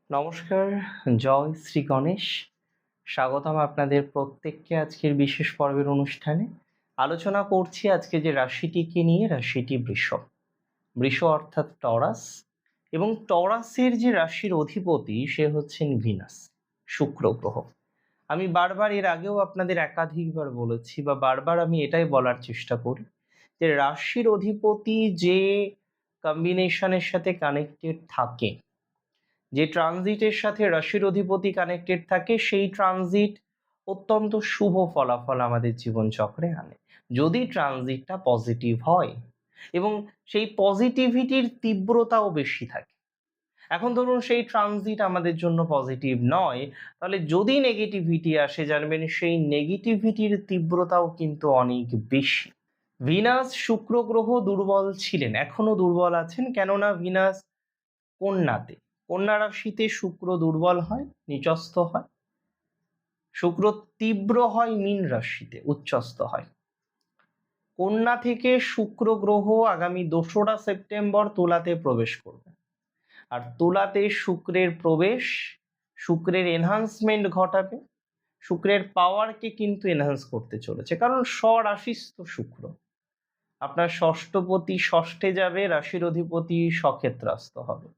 নমস্কার, জয় শ্রী গণেশ। স্বাগতম আপনাদের প্রত্যেককে আজকের বিশেষ পর্বের অনুষ্ঠানে। আলোচনা করছি আজকে যে রাশিটিকে নিয়ে, রাশিটি বৃষ। বৃষ অর্থাৎ টরাস, এবং টরাসের যে রাশির অধিপতি সে হচ্ছেন ভিনাস, শুক্র গ্রহ। আমি বারবার এর আগেও আপনাদের একাধিকবার বলেছি, বা বারবার আমি এটাই বলার চেষ্টা করি যে রাশির অধিপতি যে কম্বিনেশনের সাথে কানেক্টেড থাকে, যে ট্রানজিটের সাথে রাশির অধিপতি কানেক্টেড থাকে, সেই ট্রানজিট অত্যন্ত শুভ ফলাফল আমাদের জীবনচক্রে আনে, যদি ট্রানজিটটা পজিটিভ হয় এবং সেই পজিটিভিটির তীব্রতাও বেশি থাকে। এখন ধরুন সেই ট্রানজিট আমাদের জন্য পজিটিভ নয়, তাহলে যদি নেগেটিভিটি আসে, জানবেন সেই নেগেটিভিটির তীব্রতাও কিন্তু অনেক বেশি। ভিনাস শুক্র গ্রহ দুর্বল ছিলেন, এখনো দুর্বল আছেন, কেননা ভিনাস কন্যাতে, কন্যা রাশিতে শুক্র দুর্বল হয়, নিচস্থ হয়। শুক্র তীব্র হয় মীন রাশিতে, উচ্চস্থ হয়। কন্যা থেকে শুক্র গ্রহ আগামী 2রা সেপ্টেম্বর তুলাতে প্রবেশ করবে, আর তুলাতে শুক্রের প্রবেশ শুক্রের এনহান্সমেন্ট ঘটাবে, শুক্রের পাওয়ারকে কিন্তু এনহান্স করতে চলেছে, কারণ স্বরাশিস্থ শুক্র আপনার ষষ্ঠপতি ষষ্ঠে যাবে, রাশির অধিপতি স্বক্ষেত্রস্থ হবে,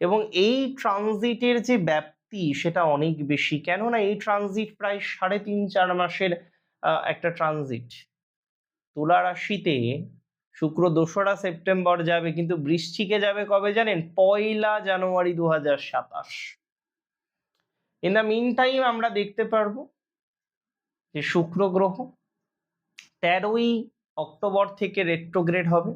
এবং এই ট্রানজিটের যে ব্যাপ্তি সেটা অনেক বেশি, কেননা এই ট্রানজিট প্রায় 3.5-4 মাসের একটা ট্রানজিট। তুলা রাশিতে শুক্র 2রা সেপ্টেম্বর যাবে, কিন্তু বৃশ্চিকে যাবে কবে জানেন? 1 জানুয়ারি 2027। ইন দ্য মিন টাইম আমরা দেখতে পারবো যে শুক্র গ্রহ 13ই অক্টোবর থেকে রেট্রোগ্রেড হবে,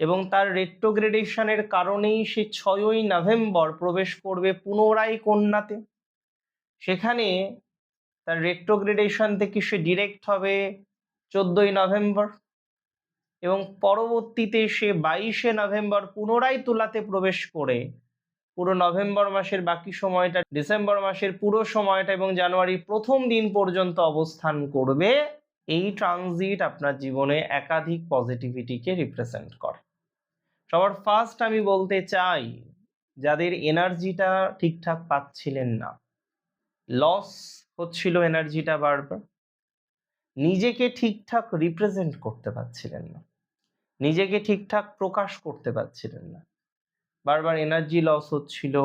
এবং তার রেট্রোগ্রেডেশনের কারণেই সে 6ই নভেম্বর প্রবেশ করবে পুনরায় কন্যাতে। সেখানে তার রেট্রোগ্রেডেশন থেকে সে ডিরেক্ট হবে 14ই নভেম্বর, এবং পরবর্তীতে সে 22শে নভেম্বর পুনরায় তুলাতে প্রবেশ করে পুরো নভেম্বর মাসের বাকি সময়টা, ডিসেম্বর মাসের পুরো সময়টা এবং জানুয়ারির প্রথম দিন পর্যন্ত অবস্থান করবে। এই ট্রানজিট আপনার জীবনে একাধিক পজিটিভিটিকে রিপ্রেজেন্ট করে। সবার ফার্স্ট আমি বলতে চাই, যাদের এনার্জিটা ঠিকঠাক পাচ্ছিলেন না, লস হচ্ছিল এনার্জিটা বারবার, নিজেকে ঠিকঠাক রিপ্রেজেন্ট করতে পারছিলেন না, নিজেকে ঠিকঠাক প্রকাশ করতে পারছিলেন না, বারবার এনার্জি লস হচ্ছিল,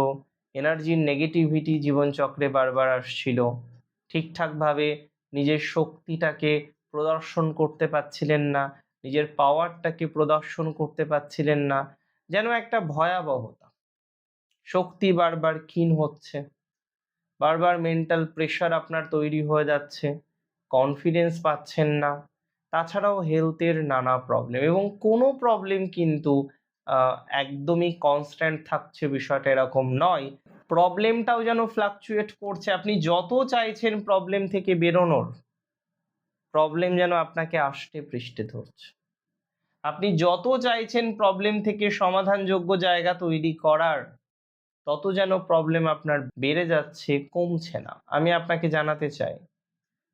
এনার্জির নেগেটিভিটি জীবনচক্রে বারবার আসছিল, ঠিকঠাকভাবে নিজের শক্তিটাকে প্রদর্শন করতে পারছিলেন না, নিজের পাওয়ারটাকে প্রদর্শন করতে পারছিলেন না, যেন একটা ভয়াবহতা। শক্তি বারবার ক্ষীণ হচ্ছে, বারবার মেন্টাল প্রেশার আপনার তৈরি হয়ে যাচ্ছে, কনফিডেন্স পাচ্ছেন না, তাছাড়াও হেলথের নানা প্রবলেম, এবং কোনো প্রবলেম কিন্তু একদমই কনস্ট্যান্ট থাকছে, বিষয়টা এরকম নয়। প্রবলেমটাও যেন ফ্লাকচুয়েট করছে, আপনি যত চাইছেন প্রবলেম থেকে বেরোনোর, প্রবলেম যেন আপনাকে আষ্টে পৃষ্ঠে ধরছে। আপনি যত চাইছেন প্রবলেম থেকে সমাধানযোগ্য জায়গা তৈরি করার, তত যেন প্রবলেম আপনার বেড়ে যাচ্ছে, কমছে না। আমি আপনাকে জানাতে চাই,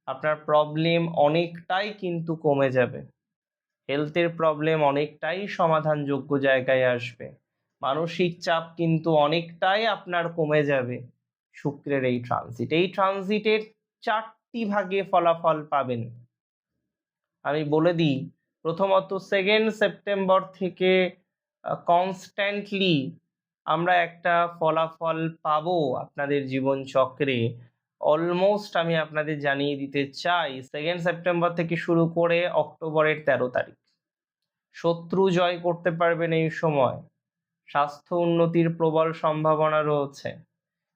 আপনার প্রবলেম অনেকটাই কিন্তু কমে যাবে, হেলথের প্রবলেম অনেকটাই সমাধানযোগ্য জায়গায় আসবে, মানসিক চাপ কিন্তু অনেকটাই আপনার কমে যাবে শুক্রের এই ট্রানজিট। এই ট্রানজিটের 4টি ভাগে ফলাফল পাবেন। আমি বলে দিই, প্রথমত 2nd সেপ্টেম্বর থেকে কনস্ট্যান্টলি আমরা একটা ফলাফল পাবো আপনাদের জীবন চক্রে। অলমোস্ট আমি আপনাদের জানিয়ে দিতে চাই, 2nd সেপ্টেম্বর থেকে শুরু করে অক্টোবরের 13 তারিখ শত্রু জয় করতে পারবেন এই সময়, স্বাস্থ্য উন্নতির প্রবল সম্ভাবনা রয়েছে।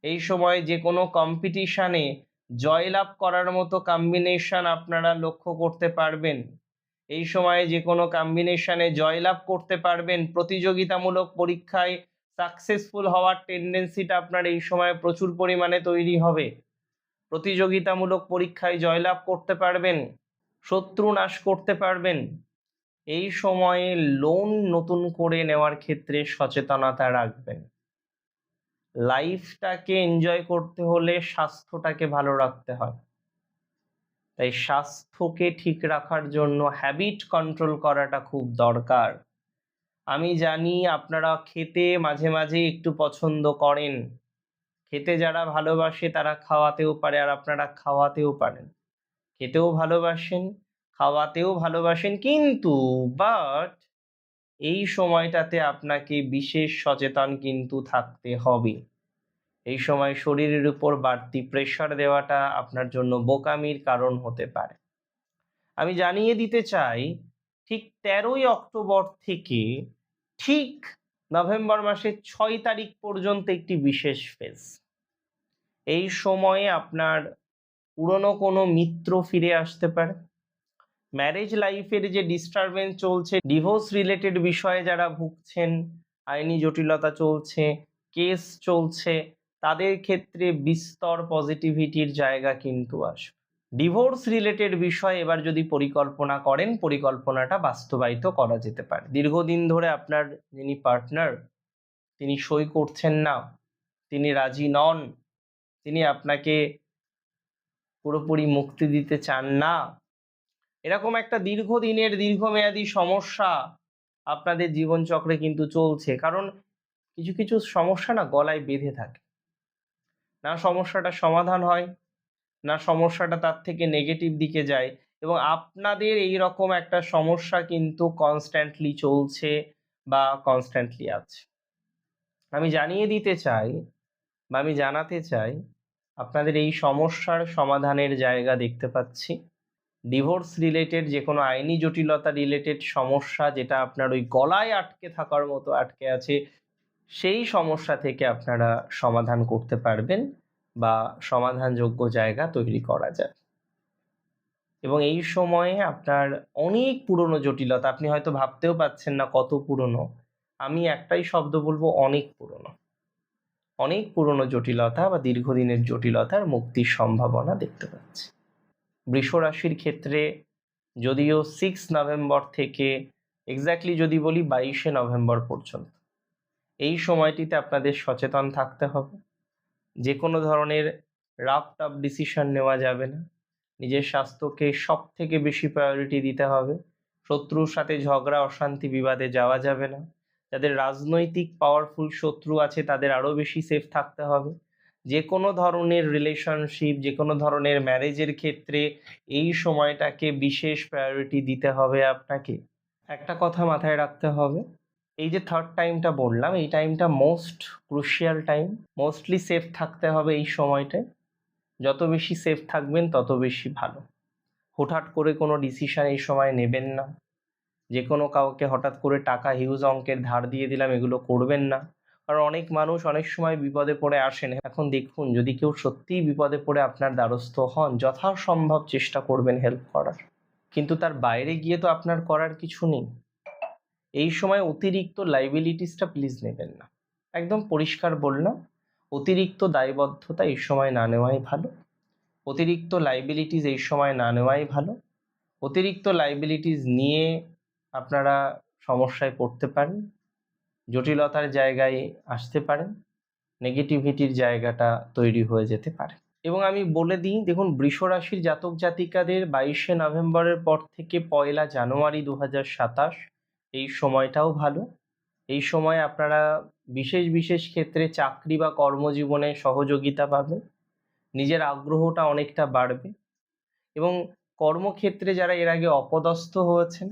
এই সময় যে কোনো কম্পিটিশনে জয়লাভ করার মতো কম্বিনেশন আপনারা লক্ষ্য করতে পারবেন। এই সময়ে যে কোনো কম্বিনেশনে জয়লাভ করতে পারবেন, প্রতিযোগিতামূলক পরীক্ষায় সাকসেসফুল হওয়ার টেন্ডেন্সিটা আপনার এই সময় প্রচুর পরিমাণে তৈরি হবে। প্রতিযোগিতামূলক পরীক্ষায় জয়লাভ করতে পারবেন, শত্রু নাশ করতে পারবেন। এই সময়ে লোন নতুন করে নেওয়ার ক্ষেত্রে সচেতনতা রাখবেন। লাইফটাকে এনজয় করতে হলে স্বাস্থ্যটাকে ভালো রাখতে হয়, তাই স্বাস্থ্যকে ঠিক রাখার জন্য হ্যাবিট কন্ট্রোল করাটা খুব দরকার। আমি জানি আপনারা খেতে মাঝে মাঝে একটু পছন্দ করেন, খেতে যারা ভালোবাসে তারা খাওয়াতেও পারে, আর আপনারা খাওয়াতেও পারেন। খেতেও ভালোবাসেন, খাওয়াতেও ভালোবাসেন, কিন্তু বাট এই সময়টাতে আপনাকে বিশেষ সচেতন কিন্তু থাকতে হবে। এই সময় শরীরের উপর বাড়তি প্রেশার দেওয়াটা আপনার জন্য বোকামির কারণ হতে পারে। আমি জানিয়ে দিতে চাই, ঠিক 13ই অক্টোবর থেকে ঠিক নভেম্বর মাসের 6 তারিখ পর্যন্ত একটি বিশেষ ফেজ। এই সময়ে আপনার পুরনো কোনো মিত্র ফিরে আসতে পারে। ম্যারেজ লাইফের যে ডিস্টারবেন্স চলছে, ডিভোর্স রিলেটেড বিষয়ে যারা ভুগছেন, আইনি জটিলতা চলছে, কেস চলছে, তাদের ক্ষেত্রে বিস্তর পজিটিভিটির জায়গা কিন্তু আসবে। ডিভোর্স রিলেটেড বিষয় এবার যদি পরিকল্পনা করেন, পরিকল্পনাটা বাস্তবায়িত করা যেতে পারে। দীর্ঘদিন ধরে আপনার যিনি পার্টনার তিনি সই করছেন না, তিনি রাজি নন, তিনি আপনাকে পুরোপুরি মুক্তি দিতে চান না, এরকম একটা দীর্ঘদিনের দীর্ঘমেয়াদী সমস্যা আপনাদের জীবনচক্রে কিন্তু চলছে। কারণ কিছু কিছু সমস্যা না গলায় বেঁধে থাকে, না সমস্যাটা সমাধান হয়, না সমস্যাটা তার থেকে নেগেটিভ দিকে যায়, এবং আপনাদের এই রকম একটা সমস্যা কিন্তু কনস্ট্যান্টলি চলছে বা কনস্ট্যান্টলি আছে। আমি জানিয়ে দিতে চাই বা আমি জানাতে চাই, আপনাদের এই সমস্যার সমাধানের জায়গা দেখতে পাচ্ছি। ডিভোর্স রিলেটেড যে কোনো আইনি জটিলতা রিলেটেড সমস্যা যেটা আপনার ওই গলায় আটকে থাকার মতো আটকে আছে, সেই সমস্যা থেকে আপনারা সমাধান করতে পারবেন বা সমাধানযোগ্য জায়গা তৈরি করা যায়। এবং এই সময়ে আপনার অনেক পুরনো জটিলতা, আপনি হয়তো ভাবতেও পাচ্ছেন না কত পুরনো, আমি একটাই শব্দ বলবো, অনেক পুরনো। অনেক পুরনো জটিলতা বা দীর্ঘদিনের জটিলতার মুক্তির সম্ভাবনা দেখতে পাচ্ছি। বৃষ রাশির ক্ষেত্রে যদিও 6 নভেম্বর থেকে এক্স্যাক্টলি যদি বলি 22শে নভেম্বর পর্যন্ত, এই সময়টিতে আপনাদের সচেতন থাকতে হবে। যে কোনো ধরনের রাফ টাফ ডিসিশন নেওয়া যাবে না, নিজের স্বাস্থ্যকে সব থেকে বেশি প্রায়োরিটি দিতে হবে। শত্রুর সাথে ঝগড়া অশান্তি বিবাদে যাওয়া যাবে না। যাদের রাজনৈতিক পাওয়ারফুল শত্রু আছে তাদের আরও বেশি সেফ থাকতে হবে। যে কোনো ধরনের রিলেশনশিপ, যে কোনো ধরনের ম্যারেজের ক্ষেত্রে এই সময়টাকে বিশেষ প্রায়োরিটি দিতে হবে আপনাকে। একটা কথা মাথায় রাখতে হবে, এই যে থার্ড টাইমটা বললাম, এই টাইমটা most crucial time. Mostly safe থাকতে হবে এই সময়টায়। যত বেশি সেফ থাকবেন তত বেশি ভালো। হুটহাট করে কোনো ডিসিশন এই সময় নেবেন না। যে কোনো কাউকে হঠাৎ করে টাকা হিউজ অঙ্কের ধার দিয়ে দিলাম, এগুলো করবেন না। কারণ অনেক মানুষ অনেক সময় বিপদে পড়ে আসেন। এখন দেখুন, যদি কেউ সত্যিই বিপদে পড়ে আপনার দ্বারস্থ হন, যথাসম্ভব চেষ্টা করবেন হেল্প করার, কিন্তু তার বাইরে গিয়ে তো আপনার করার কিছু নেই। এই সময় অতিরিক্ত লাইবিলিটিসটা প্লিজ নেবেন না। একদম পরিষ্কার বললাম, অতিরিক্ত দায়বদ্ধতা এই সময় না নেওয়াই ভালো। অতিরিক্ত লাইবিলিটিস এই সময় না নেওয়াই ভালো। অতিরিক্ত লাইবিলিটিস নিয়ে আপনারা সমস্যায় পড়তে পারেন, জটিলতার জায়গায় আসতে পারেন, নেগেটিভিটির জায়গাটা তৈরি হয়ে যেতে পারে। এবং আমি বলে দিই, দেখুন, বৃষ রাশির জাতক জাতিকাদের 22শে নভেম্বরের পর থেকে 1 জানুয়ারি 2027 এই সময়টাও ভালো। এই সময় আপনারা বিশেষ বিশেষ ক্ষেত্রে চাকরি বা কর্মজীবনে সহযোগিতা পাবেন, নিজের আগ্রহটা অনেকটা বাড়বে, এবং কর্মক্ষেত্রে যারা এর আগে অপদস্থ হয়েছেন,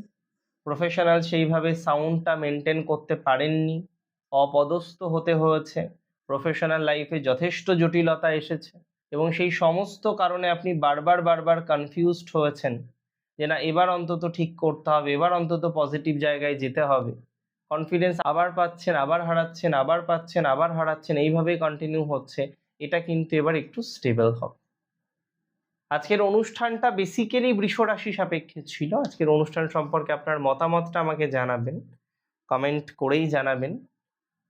প্রফেশনাল সেইভাবে সাউন্ডটা মেনটেন করতে পারেননি, অপদস্থ হতে হয়েছে, প্রফেশনাল লাইফে যথেষ্ট জটিলতা এসেছে, এবং সেই সমস্ত কারণে আপনি বারবার কনফিউজড হয়েছেন যে না, এবার অন্তত ঠিক করতে হবে, এবার অন্তত পজিটিভ জায়গায় যেতে হবে। কনফিডেন্স আবার পাচ্ছেন, আবার হারাচ্ছেন, আবার পাচ্ছেন, আবার হারাচ্ছেন, এইভাবেই কন্টিনিউ হচ্ছে। এটা কিন্তু এবার একটু স্টেবল হবে। আজকের অনুষ্ঠানটা বেসিক্যালি বৃষ রাশি সাপেক্ষে ছিল। আজকের অনুষ্ঠান সম্পর্কে আপনার মতামতটা আমাকে জানাবেন, কমেন্ট করেই জানাবেন।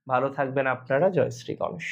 ভালো থাকবেন আপনারা। জয় শ্রী গণেশ।